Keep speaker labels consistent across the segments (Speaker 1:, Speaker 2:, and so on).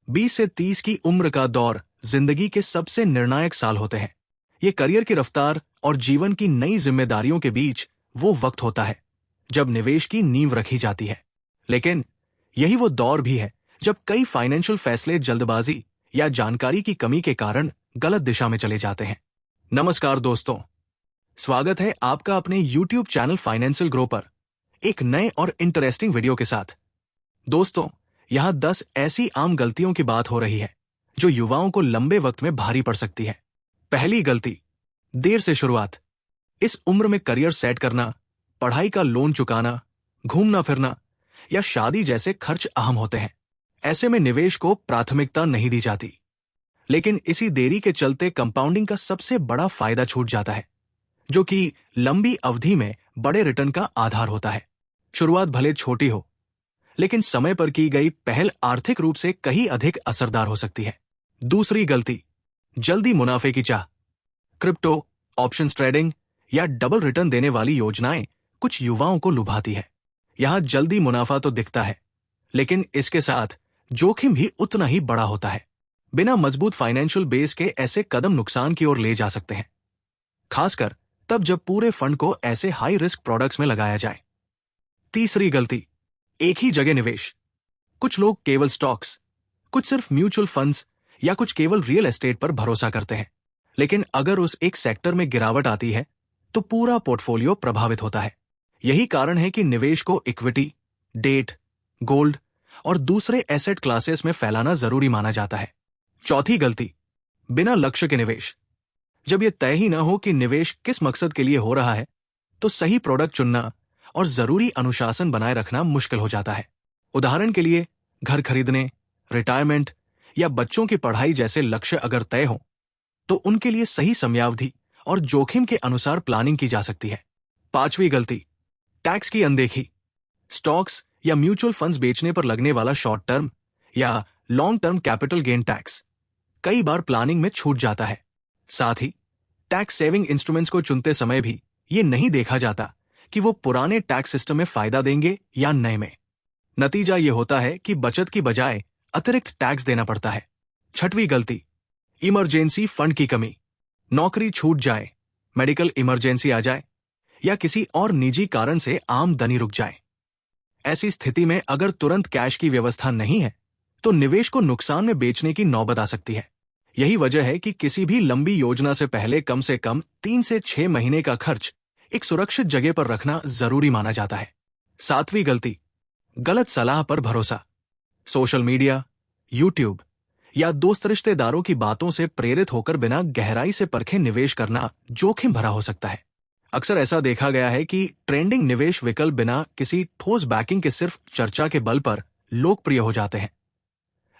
Speaker 1: 20 से 30 की उम्र का दौर जिंदगी के सबसे निर्णायक साल होते हैं। ये करियर की रफ्तार और जीवन की नई जिम्मेदारियों के बीच वो वक्त होता है जब निवेश की नींव रखी जाती है। लेकिन यही वो दौर भी है जब कई फाइनेंशियल फैसले जल्दबाजी या जानकारी की कमी के कारण गलत दिशा में चले जाते हैं। नमस्कार दोस्तों, स्वागत है आपका अपने YouTube चैनल फाइनेंशियल ग्रो पर एक नए और इंटरेस्टिंग वीडियो के साथ। दोस्तों, यहाँ 10 ऐसी आम गलतियों की बात हो रही है जो युवाओं को लंबे वक्त में भारी पड़ सकती है। पहली गलती, देर से शुरुआत। इस उम्र में करियर सेट करना, पढ़ाई का लोन चुकाना, घूमना फिरना या शादी जैसे खर्च अहम होते हैं। ऐसे में निवेश को प्राथमिकता नहीं दी जाती। लेकिन इसी देरी के चलते कंपाउंडिंग का सबसे बड़ा फायदा छूट जाता है, जो कि लंबी अवधि में बड़े रिटर्न का आधार होता है। शुरुआत भले छोटी हो, लेकिन समय पर की गई पहल आर्थिक रूप से कहीं अधिक असरदार हो सकती है। दूसरी गलती, जल्दी मुनाफे की चाह। क्रिप्टो, ऑप्शंस ट्रेडिंग या डबल रिटर्न देने वाली योजनाएं कुछ युवाओं को लुभाती है। यहां जल्दी मुनाफा तो दिखता है, लेकिन इसके साथ जोखिम भी उतना ही बड़ा होता है। बिना मजबूत फाइनेंशियल बेस के ऐसे कदम नुकसान की ओर ले जा सकते हैं, खासकर तब जब पूरे फंड को ऐसे हाई रिस्क प्रोडक्ट्स में लगाया जाए। तीसरी गलती, एक ही जगह निवेश। कुछ लोग केवल स्टॉक्स, कुछ सिर्फ म्यूचुअल फंड्स या कुछ केवल रियल एस्टेट पर भरोसा करते हैं। लेकिन अगर उस एक सेक्टर में गिरावट आती है तो पूरा पोर्टफोलियो प्रभावित होता है। यही कारण है कि निवेश को इक्विटी, डेट, गोल्ड और दूसरे एसेट क्लासेस में फैलाना जरूरी माना जाता है। चौथी गलती, बिना लक्ष्य के निवेश। जब यह तय ही ना हो कि निवेश किस मकसद के लिए हो रहा है, तो सही प्रोडक्ट चुनना और जरूरी अनुशासन बनाए रखना मुश्किल हो जाता है। उदाहरण के लिए, घर खरीदने, रिटायरमेंट या बच्चों की पढ़ाई जैसे लक्ष्य अगर तय हो, तो उनके लिए सही समयावधि और जोखिम के अनुसार प्लानिंग की जा सकती है। पांचवी गलती, टैक्स की अनदेखी। स्टॉक्स या म्यूचुअल फंड्स बेचने पर लगने वाला शॉर्ट टर्म या long term capital gain tax कई बार प्लानिंग में छूट जाता है। साथ ही टैक्स सेविंग इंस्ट्रूमेंट्स को चुनते समय भी ये नहीं देखा जाता कि वो पुराने टैक्स सिस्टम में फायदा देंगे या नए में। नतीजा ये होता है कि बचत की बजाय अतिरिक्त टैक्स देना पड़ता है। छठवीं गलती, इमरजेंसी फंड की कमी। नौकरी छूट जाए, मेडिकल इमरजेंसी आ जाए या किसी और निजी कारण से आमदनी रुक जाए। ऐसी स्थिति में अगर तुरंत कैश की व्यवस्था नहीं है, तो निवेश को नुकसान में बेचने की नौबत आ सकती है। यही वजह है कि किसी भी लंबी योजना से पहले कम से कम 3 से 6 महीने का खर्च एक सुरक्षित जगह पर रखना जरूरी माना जाता है। सातवीं गलती, गलत सलाह पर भरोसा। सोशल मीडिया, यूट्यूब या दोस्त रिश्तेदारों की बातों से प्रेरित होकर बिना गहराई से परखे निवेश करना जोखिम भरा हो सकता है। अक्सर ऐसा देखा गया है कि ट्रेंडिंग निवेश विकल्प बिना किसी ठोस बैकिंग के सिर्फ चर्चा के बल पर लोकप्रिय हो जाते हैं,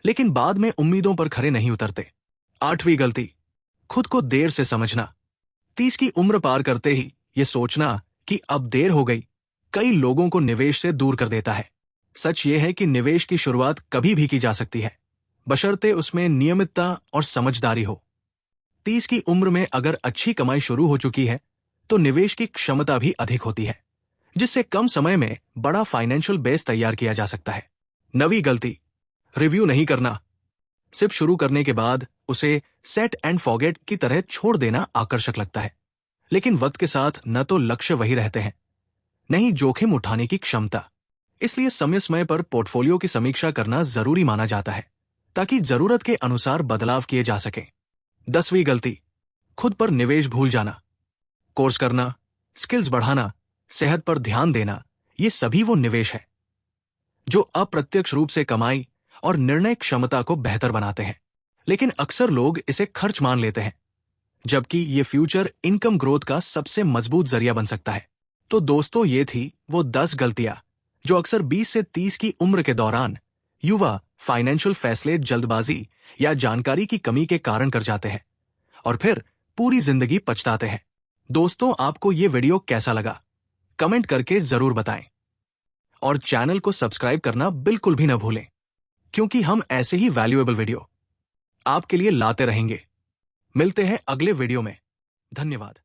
Speaker 1: लेकिन बाद में उम्मीदों पर खरे नहीं उतरते। आठवीं गलती, खुद को देर से समझना। 30 की उम्र पार करते ही ये सोचना कि अब देर हो गई, कई लोगों को निवेश से दूर कर देता है। सच ये है कि निवेश की शुरुआत कभी भी की जा सकती है, बशर्ते उसमें नियमितता और समझदारी हो। 30 की उम्र में अगर अच्छी कमाई शुरू हो चुकी है, तो निवेश की क्षमता भी अधिक होती है, जिससे कम समय में बड़ा फाइनेंशियल बेस तैयार किया जा सकता है। नवीं गलती, रिव्यू नहीं करना। सिर्फ शुरू करने के बाद उसे सेट एंड फॉरगेट की तरह छोड़ देना आकर्षक लगता है, लेकिन वक्त के साथ न तो लक्ष्य वही रहते हैं, नहीं जोखिम उठाने की क्षमता। इसलिए समय समय पर पोर्टफोलियो की समीक्षा करना जरूरी माना जाता है, ताकि जरूरत के अनुसार बदलाव किए जा सके। 10वीं गलती, खुद पर निवेश भूल जाना। कोर्स करना, स्किल्स बढ़ाना, सेहत पर ध्यान देना, ये सभी वो निवेश है जो अप्रत्यक्ष रूप से कमाई और निर्णय क्षमता को बेहतर बनाते हैं। लेकिन अक्सर लोग इसे खर्च मान लेते हैं, जबकि ये फ्यूचर इनकम ग्रोथ का सबसे मजबूत जरिया बन सकता है। तो दोस्तों, ये थी वो 10 गलतियां जो अक्सर 20 से 30 की उम्र के दौरान युवा फाइनेंशियल फैसले जल्दबाजी या जानकारी की कमी के कारण कर जाते हैं और फिर पूरी जिंदगी पछताते हैं। दोस्तों, आपको ये वीडियो कैसा लगा, कमेंट करके जरूर बताएं और चैनल को सब्सक्राइब करना बिल्कुल भी न भूलें, क्योंकि हम ऐसे ही वैल्यूएबल वीडियो आपके लिए लाते रहेंगे। मिलते हैं अगले वीडियो में। धन्यवाद।